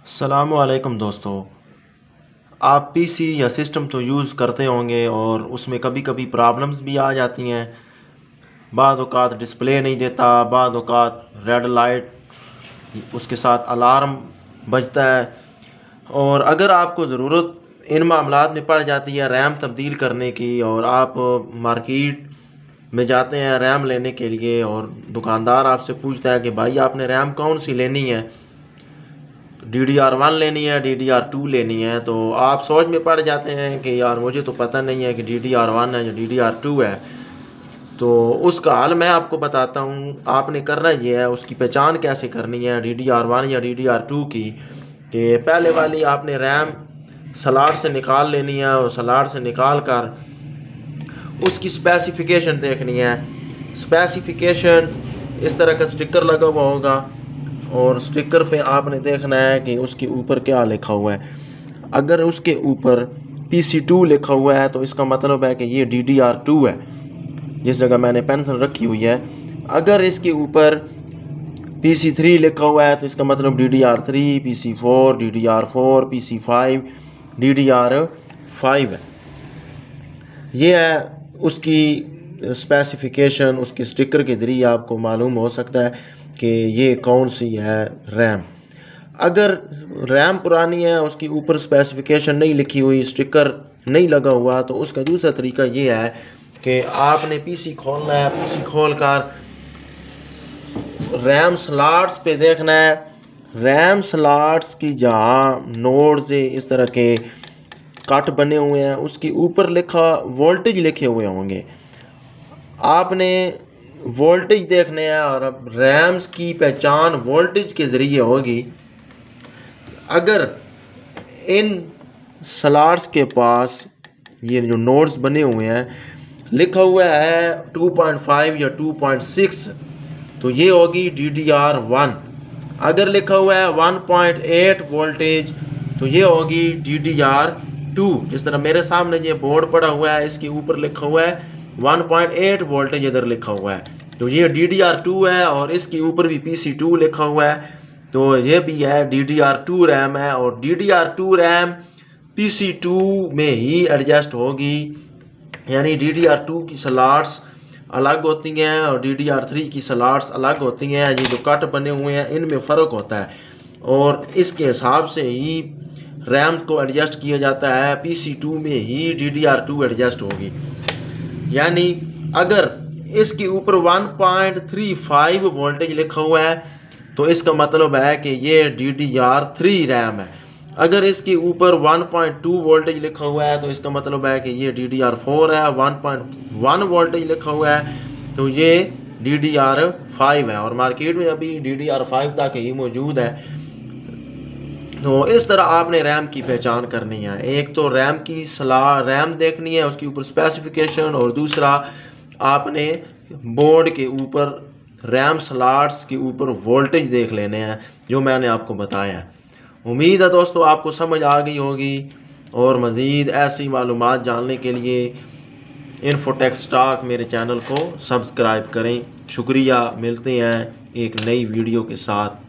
अस्सलामुअलैकुम दोस्तों। आप पीसी या सिस्टम तो यूज़ करते होंगे और उसमें कभी कभी प्रॉब्लम्स भी आ जाती हैं। बाद औक़ात डिस्प्ले नहीं देता, बाद औक़ात रेड लाइट, उसके साथ अलार्म बजता है। और अगर आपको ज़रूरत इन मामलात में पड़ जाती है रैम तब्दील करने की और आप मार्केट में जाते हैं रैम लेने के लिए और दुकानदार आपसे पूछता है कि भाई आपने रैम कौन सी लेनी है, DDR1 लेनी है, DDR2 लेनी है, तो आप सोच में पड़ जाते हैं कि यार मुझे तो पता नहीं है कि DDR1 है या DDR2 है। तो उसका हल मैं आपको बताता हूँ। आपने करना ये है, उसकी पहचान कैसे करनी है DDR1 या DDR2 की, कि पहले वाली आपने रैम स्लॉट से निकाल लेनी है और स्लॉट से निकाल कर उसकी स्पेसिफिकेशन देखनी है। स्पेसिफिकेशन इस तरह का स्टिकर लगा हुआ होगा और स्टिकर पे आपने देखना है कि उसके ऊपर क्या लिखा हुआ है। अगर उसके ऊपर PC2 लिखा हुआ है तो इसका मतलब है कि ये DDR2 है, जिस जगह मैंने पेंसिल रखी हुई है। अगर इसके ऊपर PC3 लिखा हुआ है तो इसका मतलब DDR3, PC4, DDR4, PC5, DDR5 है। ये है उसकी स्पेसिफिकेशन। उसके स्टिकर के ज़रिए आपको मालूम हो सकता है कि ये कौन सी है रैम। अगर रैम पुरानी है, उसके ऊपर स्पेसिफिकेशन नहीं लिखी हुई, स्टिकर नहीं लगा हुआ, तो उसका दूसरा तरीका ये है कि आपने पीसी खोलना है। पीसी खोल कर रैम स्लॉट्स पे देखना है। रैम स्लॉट्स की जहाँ नोड से इस तरह के कट बने हुए हैं, उसके ऊपर लिखा वोल्टेज लिखे हुए होंगे। आपने वोल्टेज देखने हैं और अब रैम्स की पहचान वोल्टेज के ज़रिए होगी। अगर इन स्लॉट्स के पास ये जो नोड्स बने हुए हैं लिखा हुआ है 2.5 या 2.6, तो ये होगी DDR1। अगर लिखा हुआ है 1.8 वोल्टेज तो ये होगी DDR2। जिस तरह मेरे सामने ये बोर्ड पड़ा हुआ है, इसके ऊपर लिखा हुआ है 1.8 वोल्टेज, इधर लिखा हुआ है, तो ये DDR2 है। और इसके ऊपर भी PC2 लिखा हुआ है, तो ये भी है DDR2 रैम है। और DDR2 रैम PC2 में ही एडजस्ट होगी, यानी DDR2 की स्लॉट्स अलग होती हैं और DDR3 की स्लॉट्स अलग होती हैं। ये जो कट बने हुए हैं इनमें फ़र्क होता है और इसके हिसाब से ही रैम को एडजस्ट किया जाता है। PC2 में ही DDR2 एडजस्ट होगी। यानी अगर इसके ऊपर 1.35 वोल्टेज लिखा हुआ है तो इसका मतलब है कि ये DDR3 रैम है। अगर इसके ऊपर 1.2 वोल्टेज लिखा हुआ है तो इसका मतलब है कि ये DDR4 है। 1.1 वोल्टेज लिखा हुआ है तो ये DDR5 है। और मार्केट में अभी DDR5 तक ही मौजूद है। तो इस तरह आपने रैम की पहचान करनी है। एक तो रैम की रैम देखनी है, उसके ऊपर स्पेसिफिकेशन, और दूसरा आपने बोर्ड के ऊपर रैम स्लॉट्स के ऊपर वोल्टेज देख लेने हैं, जो मैंने आपको बताया है। उम्मीद है दोस्तों आपको समझ आ गई होगी। और मज़ीद ऐसी मालूमात जानने के लिए इन्फोटेक स्टॉक मेरे चैनल को सब्सक्राइब करें। शुक्रिया। मिलते हैं एक नई वीडियो के साथ।